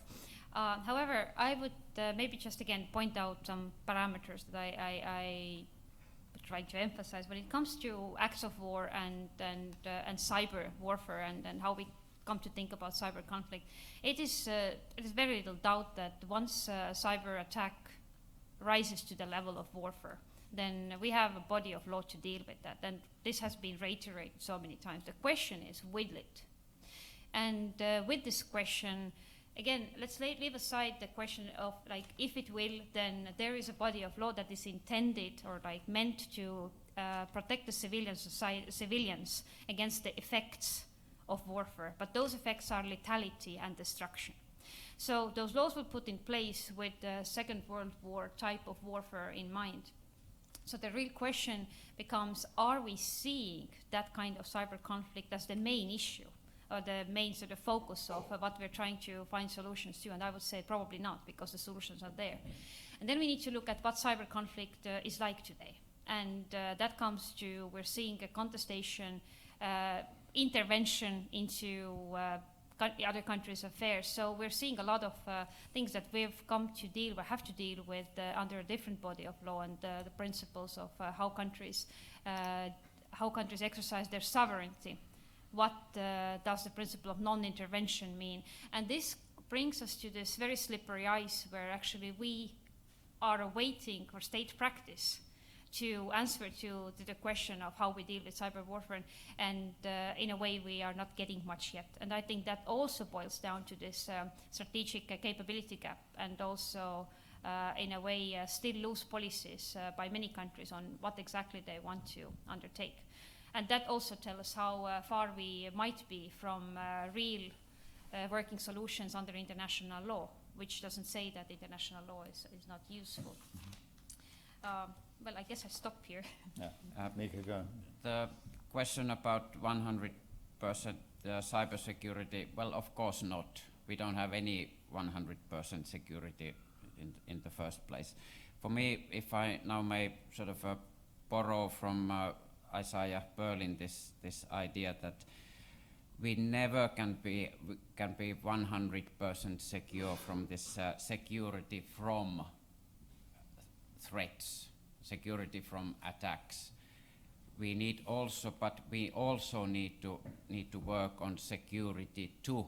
However, I would maybe just again point out some parameters that I try to emphasize when it comes to acts of war and cyber warfare and how we come to think about cyber conflict. It is very little doubt that once a cyber attack rises to the level of warfare, then we have a body of law to deal with that. And this has been reiterated so many times. The question is, will it? And with this question, again, let's leave aside the question of if it will, then there is a body of law that is intended or meant to protect the civilians against the effects of warfare. But those effects are lethality and destruction. So those laws were put in place with the Second World War type of warfare in mind. So the real question becomes, are we seeing that kind of cyber conflict as the main issue, or the main sort of focus of what we're trying to find solutions to? And I would say probably not, because the solutions are there. And then we need to look at what cyber conflict is like today. And that comes to, we're seeing a contestation, intervention into other countries' affairs. So we're seeing a lot of things that we've come to deal with, have to deal with under a different body of law, and the principles of how countries exercise their sovereignty. What does the principle of non-intervention mean? And this brings us to this very slippery ice where actually we are awaiting for state practice to answer to the question of how we deal with cyber warfare, and in a way we are not getting much yet. And I think that also boils down to this strategic capability gap, and also in a way, still loose policies by many countries on what exactly they want to undertake. And that also tells us how far we might be from real working solutions under international law, which doesn't say that international law is not useful. Well, I guess I stop here. Yeah, Mika, go. The question about 100% cybersecurity, well, of course not. We don't have any 100% security in the first place. For me, if I now may sort of borrow from Isaiah Berlin this idea that we never can be 100% secure from this security from threats, security from attacks. We need also, but we also need to work on security too,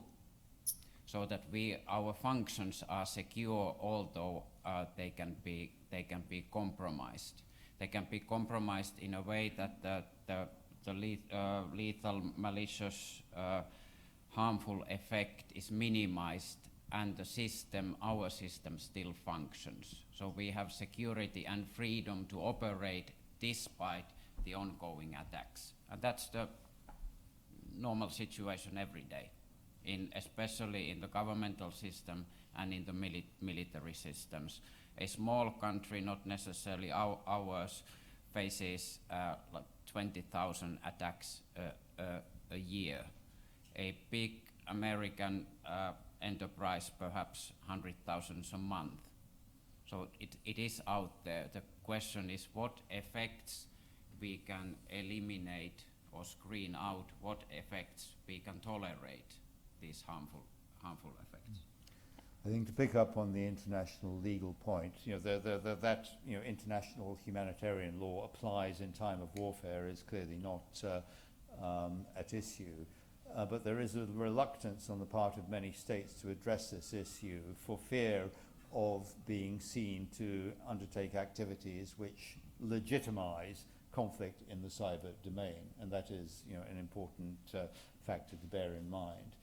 so that our functions are secure, although they can be compromised. They can be compromised in a way that the lethal, malicious, harmful effect is minimized, and the system, our system, still functions. So we have security and freedom to operate despite the ongoing attacks, and that's the normal situation every day, especially in the governmental system and in the military systems. A small country, not necessarily ours, faces like 20,000 attacks a year. A big American enterprise, perhaps 100,000 a month. So it is out there. The question is what effects we can eliminate or screen out, what effects we can tolerate these harmful effects. I think to pick up on the international legal point, that international humanitarian law applies in time of warfare is clearly not at issue. But there is a reluctance on the part of many states to address this issue for fear of being seen to undertake activities which legitimize conflict in the cyber domain, and that is an important factor to bear in mind.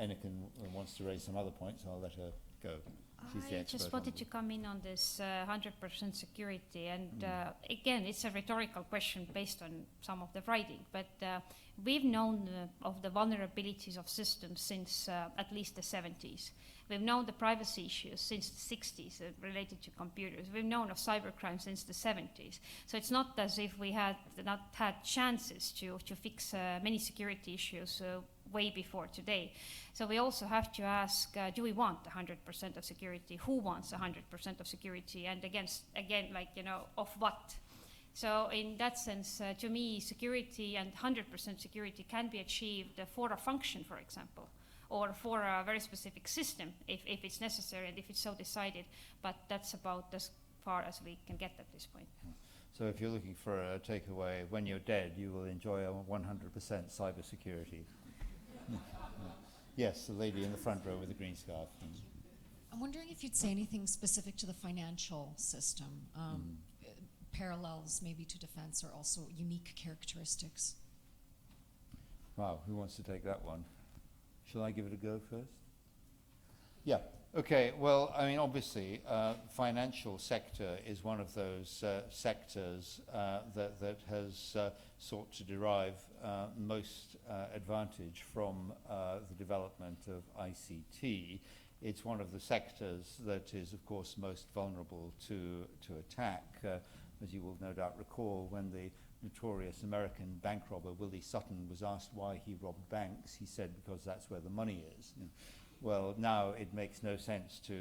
Enneken wants to raise some other points, I'll let her go. She's the I expert just on wanted to come in on this 100% security, and again, it's a rhetorical question based on some of the writing, but we've known of the vulnerabilities of systems since at least the 70s. We've known the privacy issues since the 60s related to computers. We've known of cybercrime since the 70s. So it's not as if we had not had chances to fix many security issues way before today. So we also have to ask, do we want 100% of security? Who wants 100% of security? And again, of what? So in that sense, to me, security and 100% security can be achieved for a function, for example, or for a very specific system if it's necessary and if it's so decided. But that's about as far as we can get at this point. So if you're looking for a takeaway, when you're dead, you will enjoy a 100% cybersecurity. Yes, the lady in the front row with the green scarf. I'm wondering if you'd say anything specific to the financial system, parallels maybe to defense, or also unique characteristics. Wow, who wants to take that one? Shall I give it a go first? Yeah. Okay. Well, I mean, obviously, financial sector is one of those sectors that has sought to derive most advantage from the development of ICT. It's one of the sectors that is, of course, most vulnerable to attack. As you will no doubt recall, when the notorious American bank robber Willie Sutton was asked why he robbed banks, he said because that's where the money is. Well, now it makes no sense to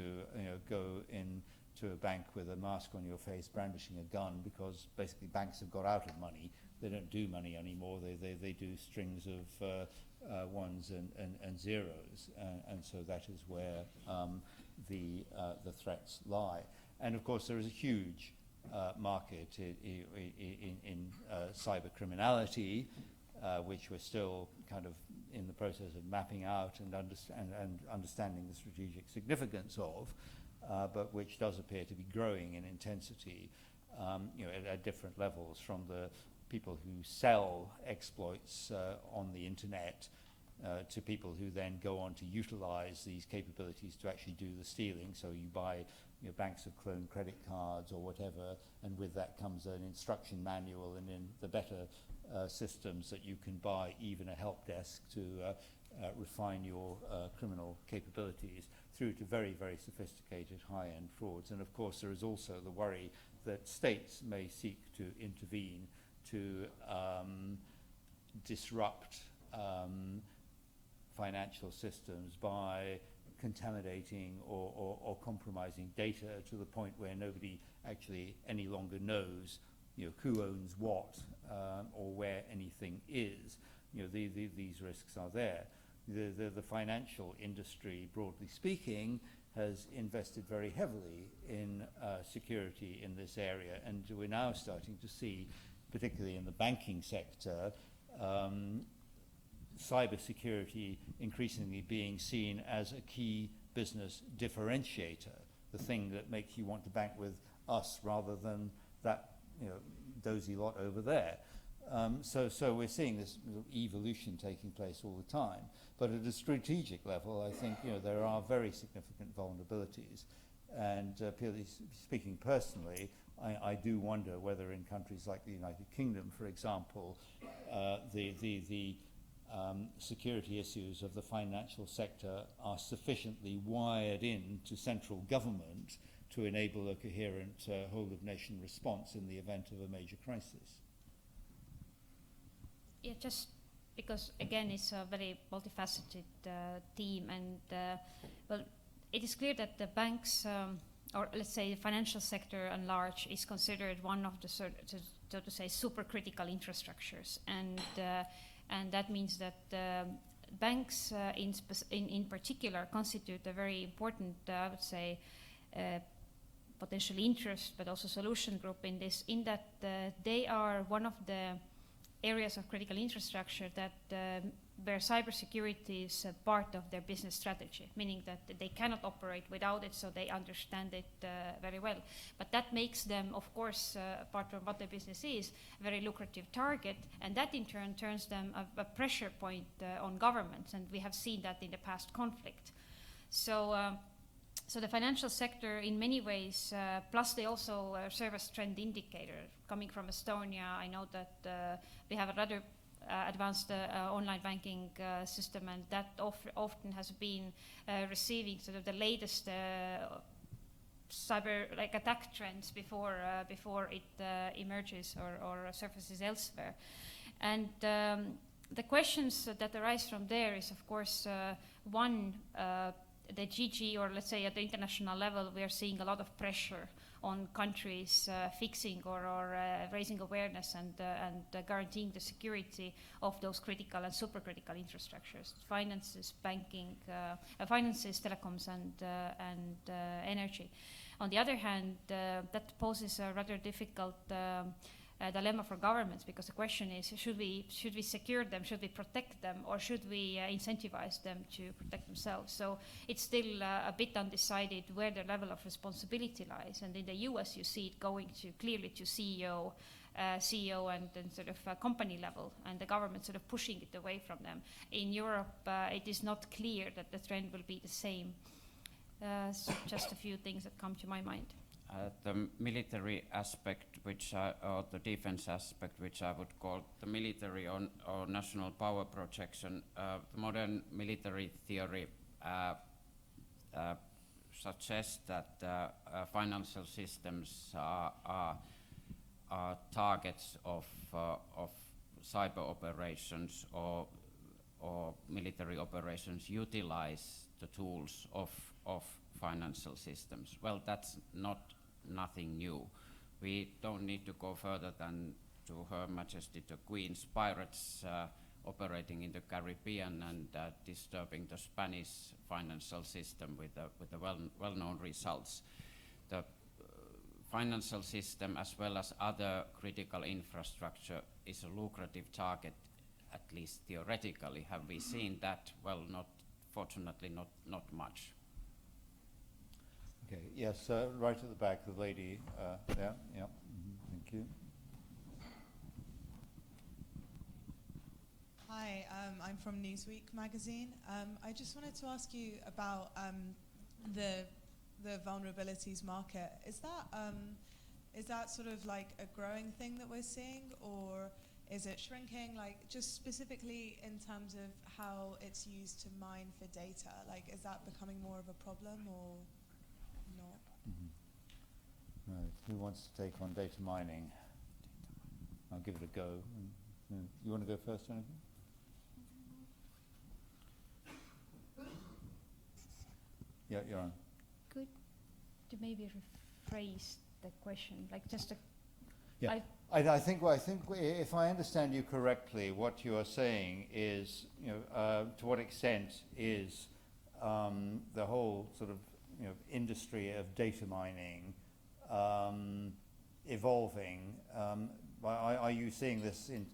go into a bank with a mask on your face brandishing a gun, because basically banks have got out of money. They don't do money anymore. They do strings of ones and zeros, and so that is where the threats lie. And of course there is a huge market in cyber criminality, which we're still kind of in the process of mapping out and understanding the strategic significance of, but which does appear to be growing in intensity, at different levels, from the people who sell exploits on the internet to people who then go on to utilize these capabilities to actually do the stealing. So you buy banks have cloned credit cards or whatever, and with that comes an instruction manual, and in the better systems that you can buy even a help desk to refine your criminal capabilities, through to very, very sophisticated high-end frauds. And of course there is also the worry that states may seek to intervene to disrupt financial systems by contaminating or compromising data to the point where nobody actually any longer knows, who owns what or where anything is. These risks are there. The financial industry, broadly speaking, has invested very heavily in security in this area, and we're now starting to see, particularly in the banking sector, cybersecurity increasingly being seen as a key business differentiator, the thing that makes you want to bank with us rather than that dozy lot over there. So we're seeing this evolution taking place all the time. But at a strategic level, I think there are very significant vulnerabilities. And speaking personally, I do wonder whether in countries like the United Kingdom, for example, the security issues of the financial sector are sufficiently wired in to central government to enable a coherent whole-of-nation response in the event of a major crisis. Yeah, just because, again, it's a very multifaceted theme, and it is clear that the banks, or let's say the financial sector at large, is considered one of the so to say supercritical infrastructures, and that means that banks in particular constitute a very important, I would say, potential interest, but also solution group in this, in that they are one of the areas of critical infrastructure that where cybersecurity is a part of their business strategy, meaning that they cannot operate without it, so they understand it very well. But that makes them, of course, apart from what their business is, a very lucrative target, and that in turn turns them a pressure point on governments, and we have seen that in the past conflict. So the financial sector in many ways, plus they also serve as trend indicator. Coming from Estonia, I know that we have a rather advanced online banking system, and that often has been receiving sort of the latest cyber attack trends before it emerges or surfaces elsewhere. And the questions that arise from there is, of course, one, the GG, or let's say at the international level, we are seeing a lot of pressure on countries fixing or raising awareness and guaranteeing the security of those critical and supercritical infrastructures: finances, banking, finances, telecoms, and energy. On the other hand, that poses a rather difficult dilemma for governments, because the question is, should we secure them, should we protect them, or should we incentivize them to protect themselves? So it's still a bit undecided where the level of responsibility lies. And in the US, you see it going clearly to CEO and then sort of company level, and the government sort of pushing it away from them. In Europe, it is not clear that the trend will be the same. So just a few things that come to my mind. The military aspect, or the defense aspect, which I would call the military or national power projection, the modern military theory suggests that financial systems are targets of cyber operations or military operations utilize the tools of financial systems. Well, that's nothing new. We don't need to go further than to Her Majesty the Queen's pirates operating in the Caribbean and disturbing the Spanish financial system with the well-known results. The financial system, as well as other critical infrastructure, is a lucrative target, at least theoretically. Have we seen that? Well, fortunately not much. Okay, yes, right at the back, the lady there. Yeah, thank you. Hi, I'm from Newsweek magazine. I just wanted to ask you about the the vulnerabilities market. Is that sort of like a growing thing that we're seeing, or is it shrinking? Like, just specifically in terms of how it's used to mine for data, like, is that becoming more of a problem or not? Mm-hmm. Right. Who wants to take on data mining? I'll give it a go. You want to go first, anything? Yeah, you're on. Could you maybe rephrase the question, like just a... Yeah, I think if I understand you correctly, what you are saying is, to what extent is the whole sort of industry of data mining evolving? Are you seeing this in?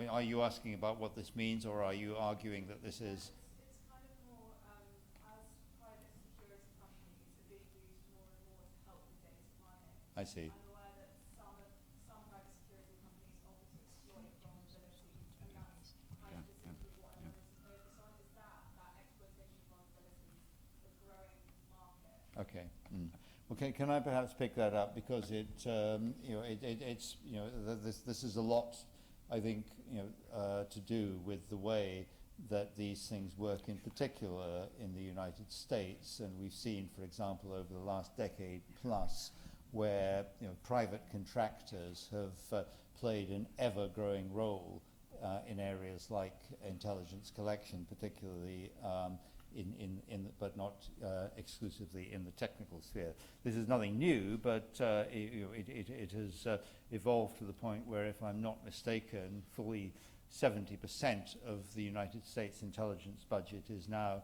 Are you asking about what this means, or are you arguing that this is? It's kind of more as private security companies are being used more and more to help with data mining. I see. I'm aware that some private security companies offer to exploit vulnerabilities, and that's kind of specifically what I wanted to focus on. Is that exploitation of vulnerabilities the growing market? Okay. Mm. Okay, can I perhaps pick that up, because it's this is a lot, I think, to do with the way that these things work, in particular in the United States, and we've seen, for example, over the last decade plus, where private contractors have played an ever-growing role in areas like intelligence collection, particularly. But not exclusively in the technical sphere. This is nothing new, but it has evolved to the point where, if I'm not mistaken, fully 70% of the United States intelligence budget is now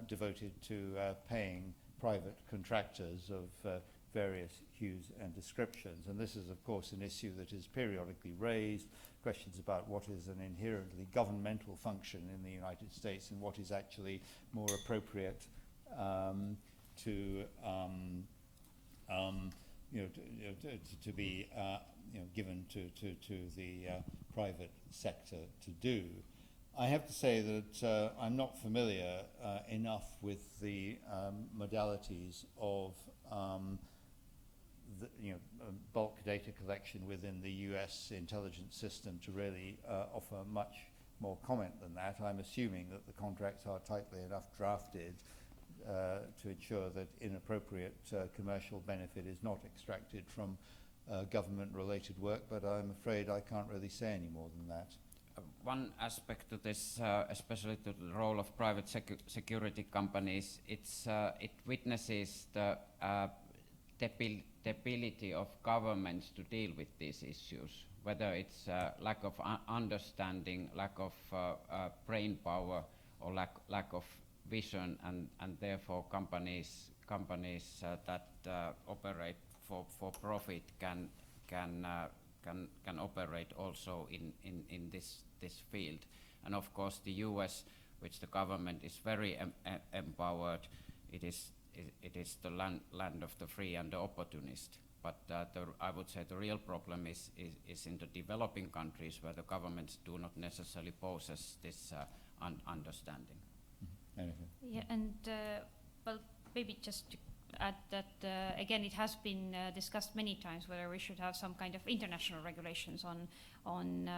devoted to paying private contractors of various hues and descriptions. And this is, of course, an issue that is periodically raised, questions about what is an inherently governmental function in the United States and what is actually more appropriate to be given to the private sector to do. I have to say that I'm not familiar enough with the modalities of bulk data collection within the US intelligence system to really offer much more comment than that. I'm assuming that the contracts are tightly enough drafted to ensure that inappropriate commercial benefit is not extracted from government-related work, but I'm afraid I can't really say any more than that. One aspect to this, especially to the role of private security companies, it witnesses the ability of governments to deal with these issues, whether it's lack of understanding, lack of brain power, or lack of vision, and therefore companies that operate for profit can operate also in this field. And of course the US, which the government is very empowered, it is the land of the free and the opportunist. But I would say the real problem is in the developing countries, where the governments do not necessarily possess this understanding. Anything? Yeah, and well, maybe just to add that again, it has been discussed many times whether we should have some kind of international regulations on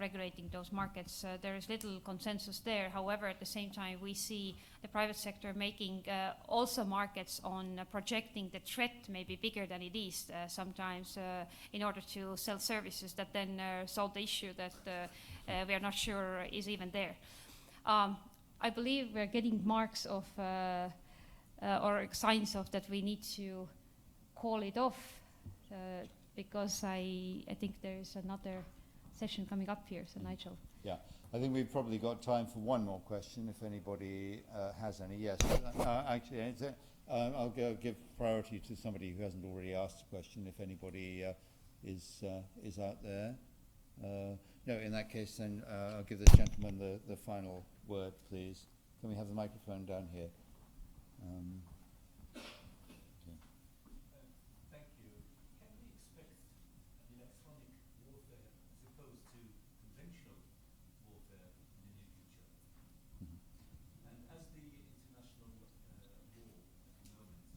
regulating those markets. There is little consensus there. However, at the same time, we see the private sector making also markets on projecting the threat maybe bigger than it is sometimes in order to sell services that then solve the issue that we are not sure is even there. I believe we're getting marks of or signs of that we need to call it off because I think there is another session coming up here, so Nigel. Yeah, I think we've probably got time for one more question if anybody has any. Yes, actually, I'll give priority to somebody who hasn't already asked a question if anybody is out there. No, in that case then I'll give this gentleman the final word, please. Can we have the microphone down here? Thank you. Can we expect an electronic warfare as opposed to conventional warfare in the near future? Mm-hmm. And as the international war at the moment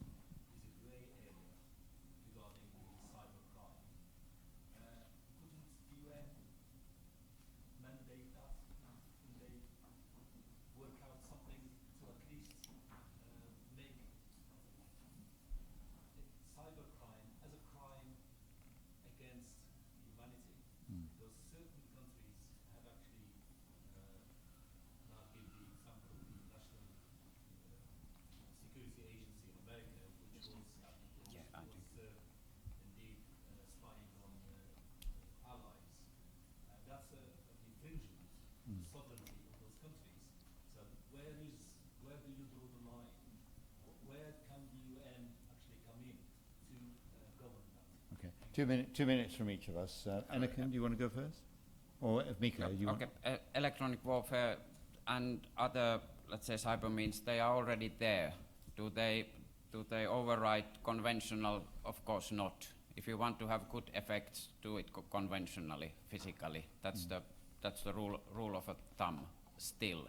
sovereignty of those countries. So where do you draw the line? Where can the UN actually come in to govern that? Okay. 2 minutes from each of us. Anakin, do you want to go first? Or Mika, you want? Okay. Electronic warfare and other, let's say, cyber means, they are already there. Do they override conventional? Of course not. If you want to have good effects, do it conventionally, physically. That's the rule of a thumb still.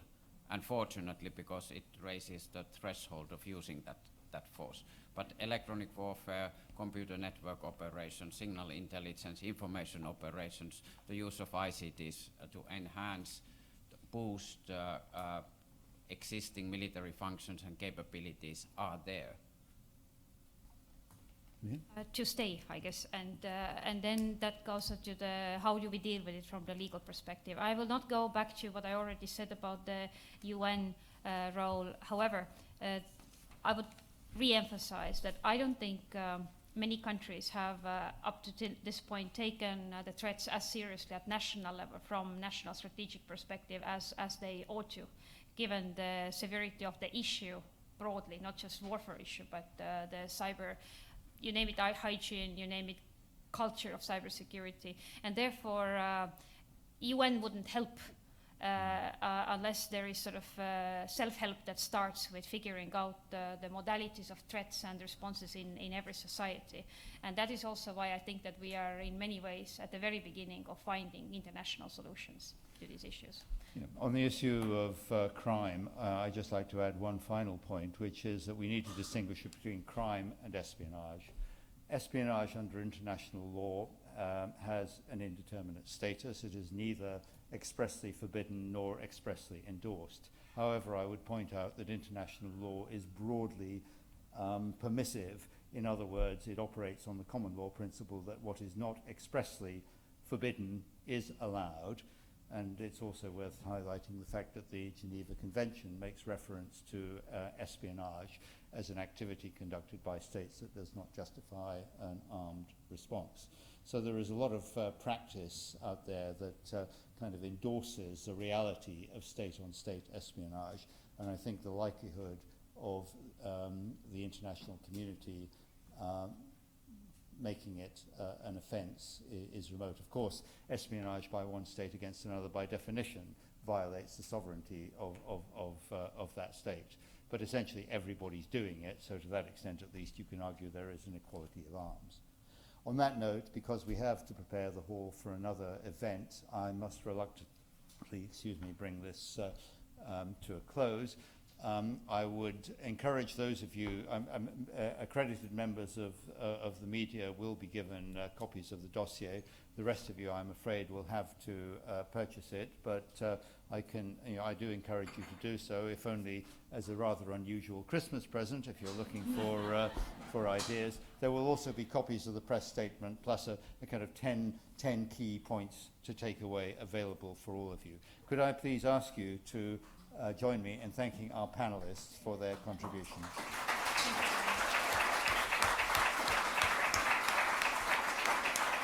Unfortunately, because it raises the threshold of using that force. But electronic warfare, computer network operations, signal intelligence, information operations, the use of ICTs to enhance, boost existing military functions and capabilities are there. To stay, I guess, and then that goes to the how do we deal with it from the legal perspective. I will not go back to what I already said about the UN role. However, I would re-emphasize that I don't think many countries have up to this point taken the threats as seriously at national level, from national strategic perspective, as they ought to, given the severity of the issue broadly, not just warfare issue, but the cyber, you name it, hygiene, you name it, culture of cybersecurity. And therefore, UN wouldn't help unless there is sort of self-help that starts with figuring out the modalities of threats and responses in every society. And that is also why I think that we are in many ways at the very beginning of finding international solutions to these issues. Yeah. On the issue of crime, I'd just like to add one final point, which is that we need to distinguish between crime and espionage. Espionage under international law has an indeterminate status. It is neither expressly forbidden nor expressly endorsed. However, I would point out that international law is broadly permissive. In other words, it operates on the common law principle that what is not expressly forbidden is allowed. And it's also worth highlighting the fact that the Geneva Convention makes reference to espionage as an activity conducted by states that does not justify an armed response. So there is a lot of practice out there that kind of endorses the reality of state-on-state espionage, and I think the likelihood of the international community making it an offence is remote. Of course, espionage by one state against another, by definition, violates the sovereignty of that state. But essentially, everybody's doing it, so to that extent, at least, you can argue there is an equality of arms. On that note, because we have to prepare the hall for another event, I must reluctantly, bring this to a close. I would encourage those of you, accredited members of the media will be given copies of the dossier. The rest of you, I'm afraid, will have to purchase it, but I do encourage you to do so, if only as a rather unusual Christmas present, if you're looking for ideas. There will also be copies of the press statement, plus a kind of 10 key points to take away available for all of you. Could I please ask you to join me in thanking our panelists for their contributions.